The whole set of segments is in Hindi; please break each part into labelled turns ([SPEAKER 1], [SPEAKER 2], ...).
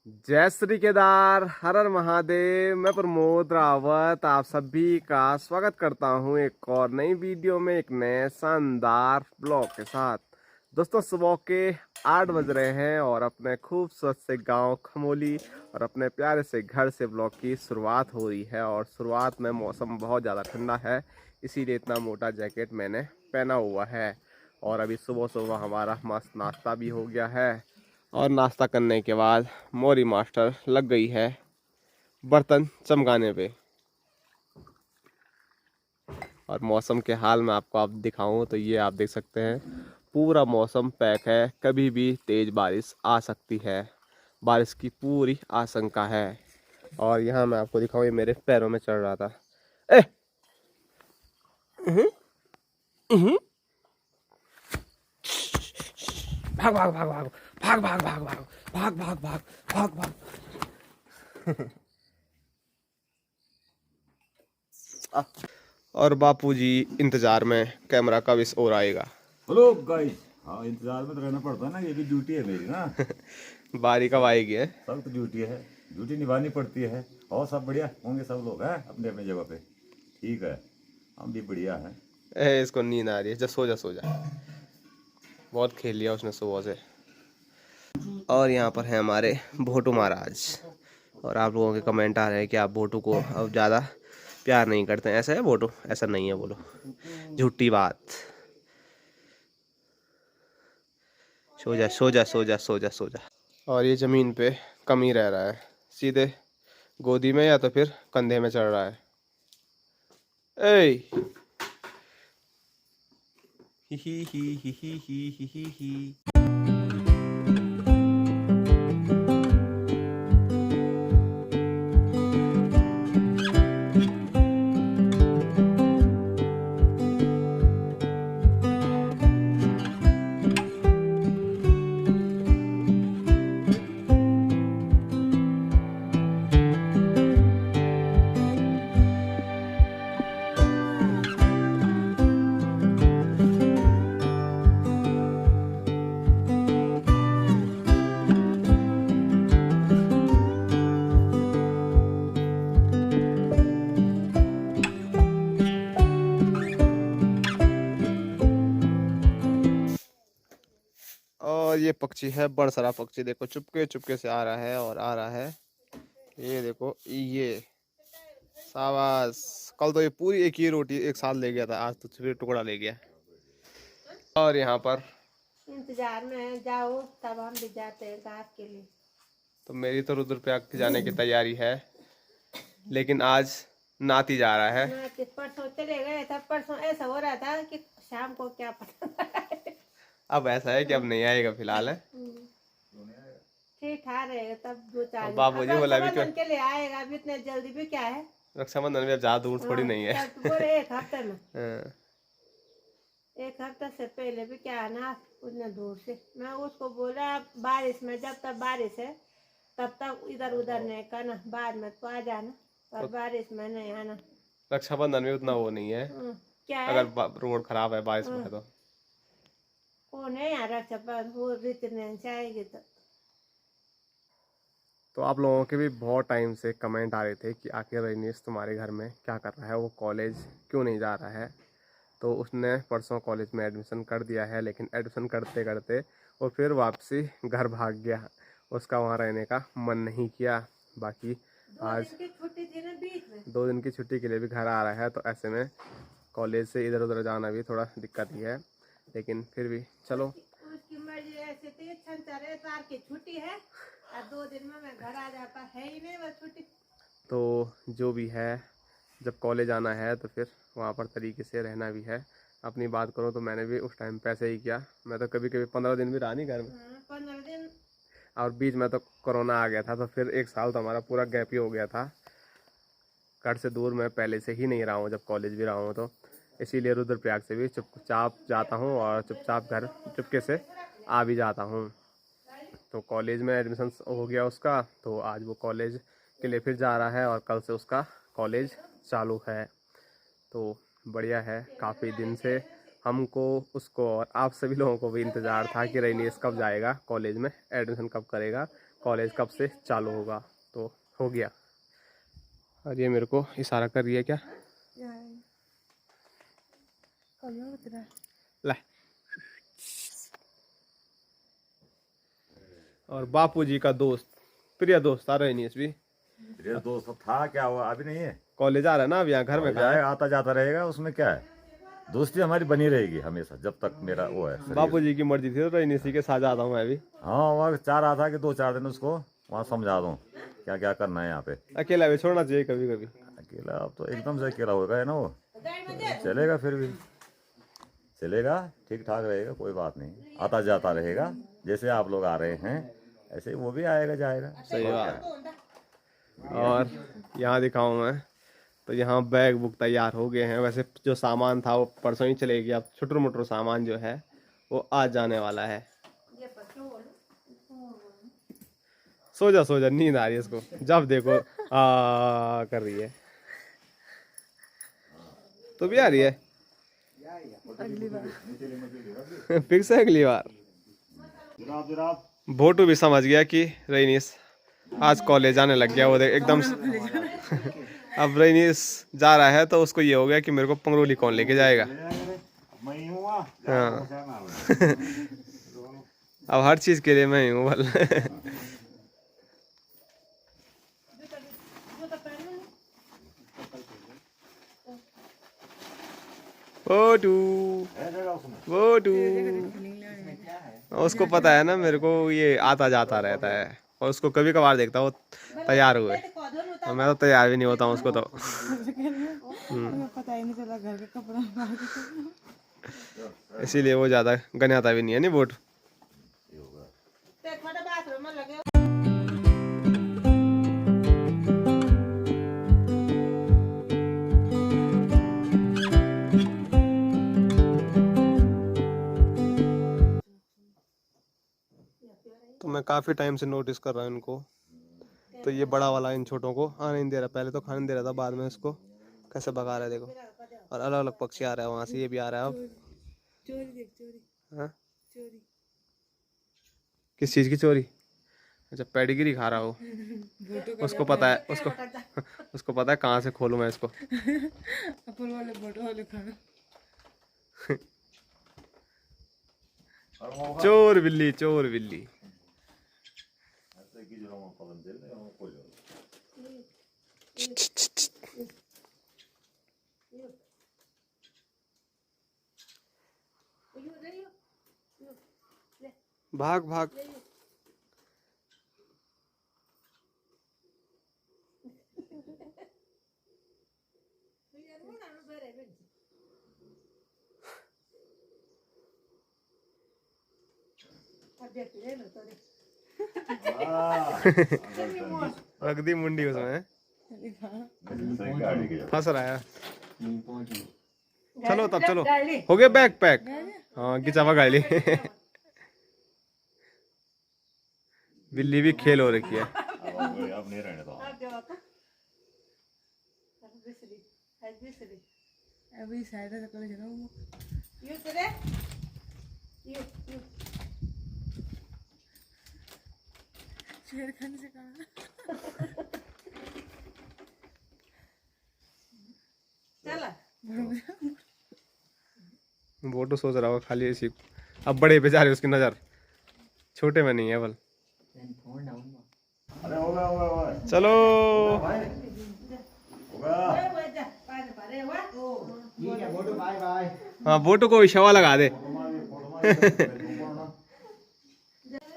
[SPEAKER 1] जय श्री केदार, हर हर महादेव। मैं प्रमोद रावत आप सभी का स्वागत करता हूं एक और नई वीडियो में, एक नए शानदार ब्लॉग के साथ। दोस्तों, सुबह के 8 बज रहे हैं और अपने खूबसूरत से गांव खमोली और अपने प्यारे से घर से ब्लॉग की शुरुआत हो रही है। और शुरुआत में मौसम बहुत ज़्यादा ठंडा है, इसीलिए इतना मोटा जैकेट मैंने पहना हुआ है। और अभी सुबह सुबह हमारा मस्त नाश्ता भी हो गया है और नाश्ता करने के बाद मोरी मास्टर लग गई है बर्तन चमकाने पे। और मौसम के हाल में आपको आप दिखाऊं तो ये आप देख सकते हैं, पूरा मौसम पैक है, कभी भी तेज़ बारिश आ सकती है, बारिश की पूरी आशंका है। और यहाँ मैं आपको दिखाऊं, ये मेरे पैरों में चढ़ रहा था। ए उहुं, उहुं, भाग भाग भाग भाग भाग भाग भाग भाग भाग भाग भाग भाग भाग। और बापूजी इंतजार में, कैमरा कब इस ओर आएगा।
[SPEAKER 2] Hello guys. हाँ, इंतजार में तो रहना पड़ता है ना, ये भी ड्यूटी है मेरी ना।
[SPEAKER 1] बारी कब आएगी है।
[SPEAKER 2] सब तो ड्यूटी है, ड्यूटी निभानी पड़ती है। और सब बढ़िया होंगे, सब लोग हैं अपने अपने जगह पे। ठीक है, हम भी बढ़िया हैं।
[SPEAKER 1] इसको नींद आ रही है, जा सो जा सो जा, बहुत खेल लिया उसने सुबह से। और यहाँ पर है हमारे भोटू महाराज। और आप लोगों के कमेंट आ रहे हैं कि आप भोटू को अब ज़्यादा प्यार नहीं करते हैं। ऐसा है भोटू? ऐसा नहीं है, बोलो झूठी बात। सो जा सो जा सो जा सो जा सो जा। और ये ज़मीन पे कम ही रह रहा है, सीधे गोदी में या तो फिर कंधे में चढ़ रहा है। ए ही ही ही ही ही ही ही ही। और ये पक्षी है बड़सरा पक्षी, देखो चुपके चुपके से आ रहा है और आ रहा है। ये देखो, ये शाबाश। कल तो ये पूरी एक ही रोटी एक साथ ले गया था, आज तो फिर टुकड़ा ले गया। और यहाँ पर
[SPEAKER 3] इंतजार में जाओ, तब हम भी जाते हैं घास के लिए।
[SPEAKER 1] तो मेरी तो रुद्रप्रयाग जाने की तैयारी है, लेकिन आज नाती जा रहा है।
[SPEAKER 3] मैं तो परसों चले गए था, परसों ऐसा हो रहा था कि शाम को क्या पता।
[SPEAKER 1] अब ऐसा है कि अब नहीं आएगा फिलहाल है।
[SPEAKER 3] ठीक ठाक रहेगा तब दो चार
[SPEAKER 1] और
[SPEAKER 3] दिन। अब
[SPEAKER 1] बाबूजी बोला भी क्यों,
[SPEAKER 3] रक्षाबंधन के लिए आएगा, अभी इतने जल्दी भी क्या है।
[SPEAKER 1] रक्षाबंधन में अब ज्यादा दूर थोड़ी नहीं है।
[SPEAKER 3] तब बोले एक हफ्ते में,
[SPEAKER 1] हाँ।
[SPEAKER 3] एक हफ्ते से पहले भी क्या है ना, उतने दूर से। मैं उसको बोला बारिश में, जब तक बारिश है तब तक इधर उधर नहीं करना, बाद में तो आ जाना, पर बारिश में नहीं आना।
[SPEAKER 1] रक्षाबंधन में उतना वो नहीं है,
[SPEAKER 3] क्या है,
[SPEAKER 1] अगर रोड खराब है बारिश में है तो।
[SPEAKER 3] वो नहीं आ रहा पर वो रीति नहीं जाएगी
[SPEAKER 1] तो आप लोगों के भी बहुत टाइम से कमेंट आ रहे थे कि आखिर रजनीश तुम्हारे घर में क्या कर रहा है, वो कॉलेज क्यों नहीं जा रहा है। तो उसने परसों कॉलेज में एडमिशन कर दिया है, लेकिन एडमिशन करते करते वो फिर वापसी घर भाग गया, उसका वहाँ रहने का मन नहीं किया। बाकी आज
[SPEAKER 3] छुट्टी थी ना बीच में,
[SPEAKER 1] 2 दिन की छुट्टी के लिए भी घर आ रहा है, तो ऐसे में कॉलेज से इधर उधर जाना भी थोड़ा दिक्कत ही है, लेकिन फिर भी चलो।
[SPEAKER 3] उसकी मर्जी ऐसे थी, शनिवार इतवार की छुट्टी है और 2 दिन में मैं घर आ जाता, है ही नहीं बस छुट्टी।
[SPEAKER 1] तो जो भी है, जब कॉलेज आना है तो फिर वहाँ पर तरीके से रहना भी है। अपनी बात करूँ तो मैंने भी उस टाइम पैसे ही किया, मैं तो कभी कभी 15 दिन भी रहा नहीं घर में।
[SPEAKER 3] 15 दिन।
[SPEAKER 1] और बीच में तो कोरोना आ गया था, तो फिर 1 साल तो हमारा पूरा गैप ही हो गया था। घर से दूर मैं पहले से ही नहीं रहा हूँ, जब कॉलेज भी रहा हूँ तो इसीलिए रुद्रप्रयाग से भी चुपचाप जाता हूँ और चुपचाप घर चुपके से आ भी जाता हूँ। तो कॉलेज में एडमिशन हो गया उसका, तो आज वो कॉलेज के लिए फिर जा रहा है और कल से उसका कॉलेज चालू है। तो बढ़िया है, काफ़ी दिन से हमको, उसको और आप सभी लोगों को भी इंतज़ार था कि रजनीश कब जाएगा कॉलेज में, एडमिशन कब करेगा। कॉलेज कब से चालू होगा। तो हो गया। और ये मेरे को इशारा कर रही है क्या, ला। और बापूजी का दोस्त, प्रिय दोस्त आ रहे नहीं इस भी
[SPEAKER 2] ये दोस्त था, क्या हुआ अभी नहीं है?
[SPEAKER 1] कॉलेज आ रहा है ना, अब यहाँ घर में कहाँ है?
[SPEAKER 2] जाए आता जाता रहेगा, उसमें क्या है, दोस्ती हमारी बनी रहेगी हमेशा जब तक मेरा वो है शरीर।
[SPEAKER 1] बापूजी की मर्जी थी तो रही इसी के साथ जाता हूँ मैं भी।
[SPEAKER 2] हाँ वहाँ चाह रहा था कि 2-4 दिन उसको वहाँ समझा दूँ क्या क्या करना है यहाँ पे।
[SPEAKER 1] अकेला भी छोड़ना चाहिए कभी कभी।
[SPEAKER 2] अकेला अब तो एकदम से अकेला हो गया ना वो, चलेगा फिर भी चलेगा, ठीक ठाक रहेगा, कोई बात नहीं, आता जाता रहेगा। जैसे आप लोग आ रहे हैं ऐसे ही वो भी आएगा जाएगा।
[SPEAKER 1] सही बात। और यहाँ दिखाऊँ मैं तो यहाँ बैग बुक तैयार हो गए हैं। वैसे जो सामान था वो परसों ही चलेगी, अब छुटर मुटर सामान जो है वो आज जाने वाला है। सो जा नींद आ रही है इसको, जब देखो कर रही है। तो भी आ रही है फिर से अगली बार। भोटू भी समझ गया कि रईनीस आज कॉलेज आने लग गया, वो देख एकदम अब रईनीस जा रहा है तो उसको ये हो गया कि मेरे को पंगरोली कौन लेके जाएगा। हाँ अब हर चीज के लिए मैं ही हूँ बल। भोटू उसको पता है ना मेरे को ये आता जाता रहता है, और उसको कभी कभार देखता वो तैयार हुए, और मैं तो तैयार भी नहीं होता हूँ उसको तो।
[SPEAKER 4] पता ही नहीं चला घर का कपड़ा।
[SPEAKER 1] इसीलिए वो ज्यादा गन्याता भी नहीं है नहीं बोट। तो मैं काफी टाइम से नोटिस कर रहा हूँ इनको, तो ये बड़ा वाला इन छोटों को आने नहीं दे रहा। पहले तो खाने दे रहा था, बाद में इसको कैसे भगा रहा है देखो। और अलग अलग पक्षी आ रहा है वहां से, ये भी आ रहा है अब।
[SPEAKER 4] चोरी देख चोरी।
[SPEAKER 1] हाँ?
[SPEAKER 4] चोरी
[SPEAKER 1] किस चीज की चोरी? अच्छा पेडिग्री खा रहा हो। उसको पता है, उसको पता है कहाँ से खोलूं मैं इसको।
[SPEAKER 4] अपन वाले फोटो वाले खाना।
[SPEAKER 1] चोर बिल्ली चोर बिल्ली। भाग भाग। रख दी मुंडी उसमें, फंस रहा है। चलो तब चलो, हो गया बैग पैक। हाँ गिचावा गाड़ी। बिल्ली भी खेल हो रखी है।
[SPEAKER 2] अब नहीं रहने दो।
[SPEAKER 4] अभी साइड से कर चला वो। शेरखान से कहा।
[SPEAKER 1] वो तो सोच रहा होगा खाली इसी, अब बड़े पे जा रही उसकी नजर, छोटे में नहीं है बल।
[SPEAKER 2] अरे होगा
[SPEAKER 1] चलो हाँ बोटो को इशारा लगा दे।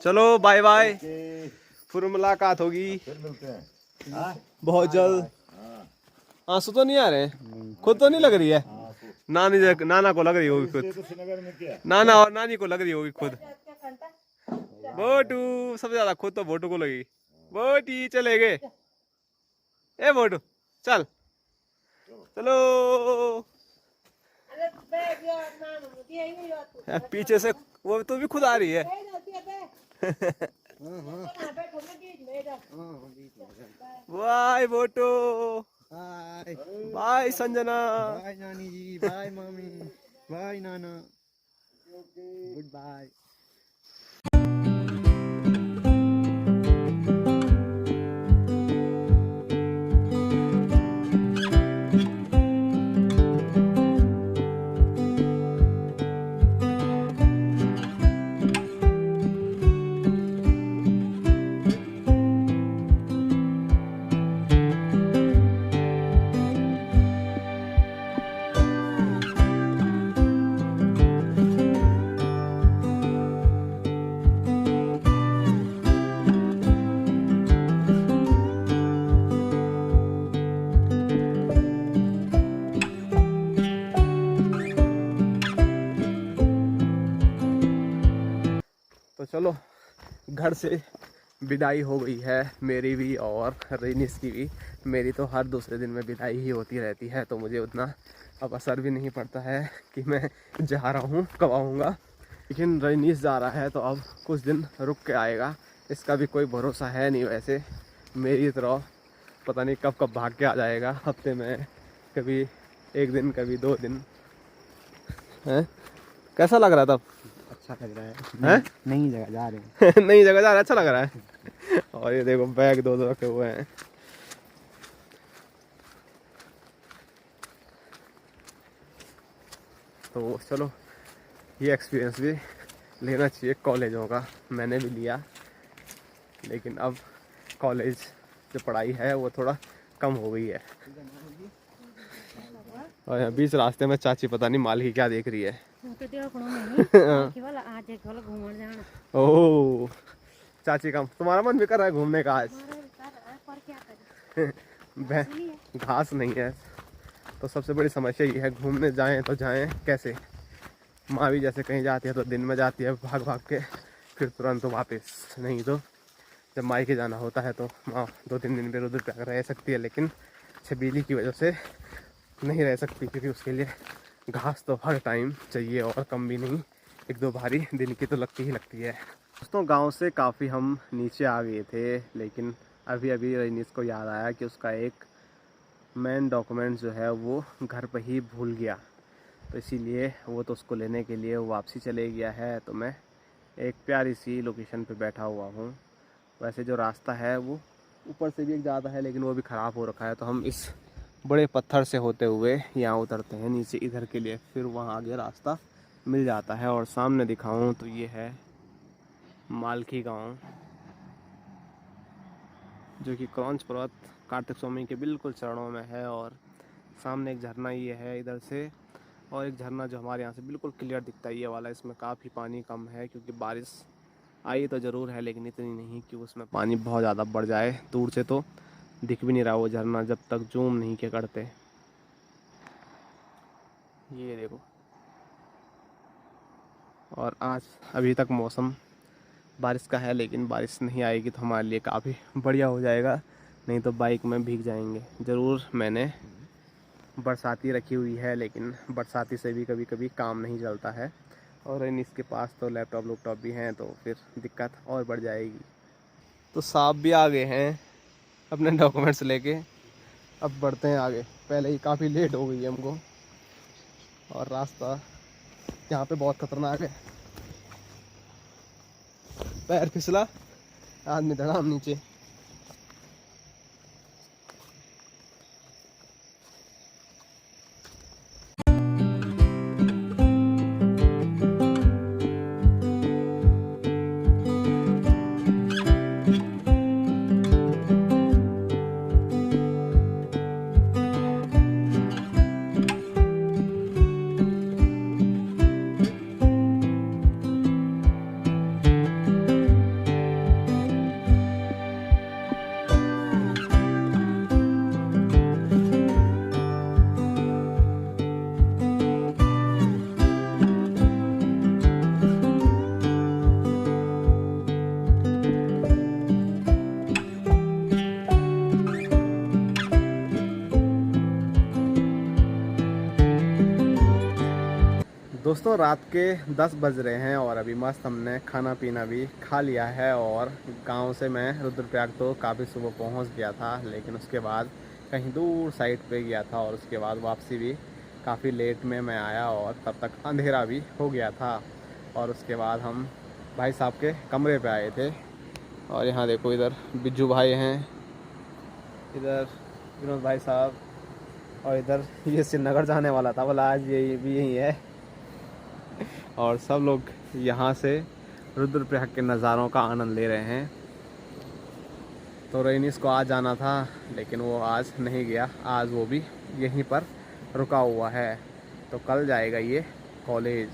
[SPEAKER 1] चलो बाय बाय, फिर मुलाकात होगी
[SPEAKER 2] फिर मिलते हैं।
[SPEAKER 1] बहुत जल्द। आंसू तो नहीं आ रहे, खुद तो नहीं लग रही है। नाना को लग रही होगी खुद,
[SPEAKER 2] श्रीनगर में क्या?
[SPEAKER 1] नाना और नानी को लग रही होगी खुद। बोटू सबसे ज्यादा खुद तो बोटू को लगी। बोटी चले गए, ए बोटू चल चलो। पीछे से वो तो भी खुद आ रही है। Bye Boto,
[SPEAKER 5] bye
[SPEAKER 1] bye Sanjana,
[SPEAKER 5] bye नानी जी, बाय मामी, बाय नाना, गुड बाय।
[SPEAKER 1] घर से विदाई हो गई है, मेरी भी और रेनिस की भी। मेरी तो हर दूसरे दिन में विदाई ही होती रहती है, तो मुझे उतना अब असर भी नहीं पड़ता है कि मैं जा रहा हूँ, कब आऊँगा। लेकिन रेनिस जा रहा है तो अब कुछ दिन रुक के आएगा, इसका भी कोई भरोसा है नहीं। वैसे मेरी तरह पता नहीं कब कब भाग के आ जाएगा, हफ्ते में कभी 1 दिन कभी 2 दिन। हैं कैसा लग रहा था?
[SPEAKER 5] अच्छा लग रहा है।
[SPEAKER 1] हैं
[SPEAKER 5] नई जगह जा रहे हैं।
[SPEAKER 1] नई जगह जा रहा है, अच्छा लग रहा है। और ये देखो बैग 2 रखे हुए हैं। तो चलो ये एक्सपीरियंस भी लेना चाहिए कॉलेजों का। मैंने भी लिया, लेकिन अब कॉलेज जो पढ़ाई है वो थोड़ा कम हो गई है। और यहाँ बीच रास्ते में चाची पता नहीं माल की क्या देख रही है। ओह चाची का तुम्हारा मन भी कर रहा है घूमने का आज? घास नहीं है तो सबसे बड़ी समस्या ये है, घूमने जाएं तो जाएं कैसे। माँ भी जैसे कहीं जाती है तो दिन में जाती है भाग भाग के, फिर तुरंत वापस। नहीं तो जब मायके जाना होता है तो माँ 2-3 दिन इधर उधर रह सकती है, लेकिन छबीली की वजह से नहीं रह सकती, क्योंकि उसके लिए घास तो हर टाइम चाहिए और कम भी नहीं, 1-2 भारी दिन की तो लगती ही लगती है। दोस्तों गांव से काफ़ी हम नीचे आ गए थे, लेकिन अभी अभी रेनिस को याद आया कि उसका एक मेन डॉक्यूमेंट जो है वो घर पर ही भूल गया, तो इसीलिए वो तो उसको लेने के लिए वापसी चले गया है। तो मैं एक प्यारी सी लोकेशन पे बैठा हुआ हूँ। वैसे जो रास्ता है वो ऊपर से भी एक ज़्यादा है, लेकिन वो भी ख़राब हो रखा है, तो हम इस बड़े पत्थर से होते हुए यहाँ उतरते हैं नीचे इधर के लिए, फिर वहाँ आगे रास्ता मिल जाता है। और सामने दिखाऊं तो ये है मालखी गांव, जो कि क्रौंच पर्वत कार्तिक स्वामी के बिल्कुल चरणों में है। और सामने एक झरना ये है इधर से, और एक झरना जो हमारे यहाँ से बिल्कुल क्लियर दिखता है ये वाला। इसमें काफ़ी पानी कम है, क्योंकि बारिश आई तो ज़रूर है, लेकिन इतनी नहीं कि उसमें पानी बहुत ज़्यादा बढ़ जाए। दूर से तो दिख भी नहीं रहा वो झरना जब तक जूम नहीं के करते। ये देखो, और आज अभी तक मौसम बारिश का है, लेकिन बारिश नहीं आएगी तो हमारे लिए काफ़ी बढ़िया हो जाएगा, नहीं तो बाइक में भीग जाएंगे ज़रूर। मैंने बरसाती रखी हुई है, लेकिन बरसाती से भी कभी कभी काम नहीं चलता है, और इसके पास तो लैपटॉप भी हैं, तो फिर दिक्कत और बढ़ जाएगी। तो साहब भी आ गए हैं अपने डॉक्यूमेंट्स लेके, अब बढ़ते हैं आगे। पहले ही काफ़ी लेट हो गई है हमको, और रास्ता यहाँ पे बहुत खतरनाक है, पैर फिसला आदमी धड़ाम नीचे। दोस्तों रात के 10 बज रहे हैं, और अभी मस्त हमने खाना पीना भी खा लिया है। और गांव से मैं रुद्रप्रयाग तो काफ़ी सुबह पहुंच गया था, लेकिन उसके बाद कहीं दूर साइड पे गया था, और उसके बाद वापसी भी काफ़ी लेट में मैं आया, और तब तक अंधेरा भी हो गया था। और उसके बाद हम भाई साहब के कमरे पे आए थे, और यहाँ देखो इधर बिज्जू भाई हैं, इधर विनोद भाई साहब, और इधर ये श्रीनगर जाने वाला था, बोला आज ये भी यही है। और सब लोग यहाँ से रुद्रप्रयाग के नज़ारों का आनंद ले रहे हैं। तो रेनिस को आज जाना था, लेकिन वो आज नहीं गया, आज वो भी यहीं पर रुका हुआ है। तो कल जाएगा ये कॉलेज।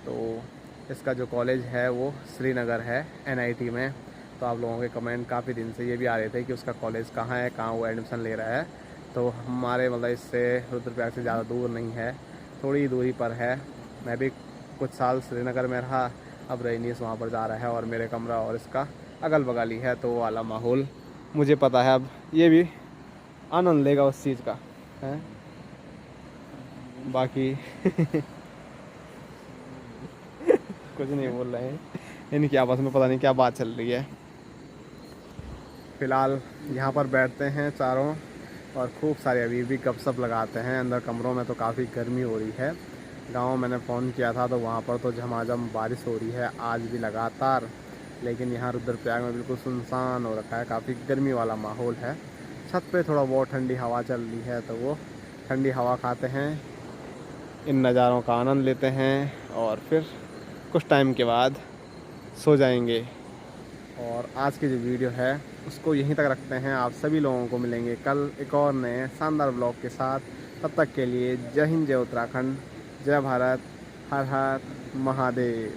[SPEAKER 1] तो इसका जो कॉलेज है वो श्रीनगर है, NIT में। तो आप लोगों के कमेंट काफ़ी दिन से ये भी आ रहे थे कि उसका कॉलेज कहाँ है, कहाँ वो एडमिशन ले रहा है। तो हमारे मतलब इससे रुद्रप्रयाग से ज़्यादा दूर नहीं है, थोड़ी दूरी पर है। मैं भी कुछ साल श्रीनगर में रहा, अब रईनीस वहाँ पर जा रहा है और मेरे कमरा और इसका अगल बगल ही है, तो वो वाला माहौल मुझे पता है। अब ये भी आनंद लेगा उस चीज़ का है। बाकी कुछ नहीं बोल रहे हैं, इनकी आपस में पता नहीं क्या बात चल रही है। फ़िलहाल यहाँ पर बैठते हैं चारों और खूब सारे अभी भी गपशप लगाते हैं। अंदर कमरों में तो काफ़ी गर्मी हो रही है। गांव मैंने फ़ोन किया था तो वहाँ पर तो झमाझम बारिश हो रही है आज भी लगातार, लेकिन यहाँ रुद्रप्रयाग में बिल्कुल सुनसान हो रखा है, काफ़ी गर्मी वाला माहौल है। छत पे थोड़ा बहुत ठंडी हवा चल रही है, तो वो ठंडी हवा खाते हैं, इन नज़ारों का आनंद लेते हैं और फिर कुछ टाइम के बाद सो जाएंगे। और आज की जो वीडियो है उसको यहीं तक रखते हैं। आप सभी लोगों को मिलेंगे कल एक और नए शानदार ब्लॉग के साथ। तब तक के लिए जय हिंद, जय उत्तराखंड, जय भारत, हर हर महादेव।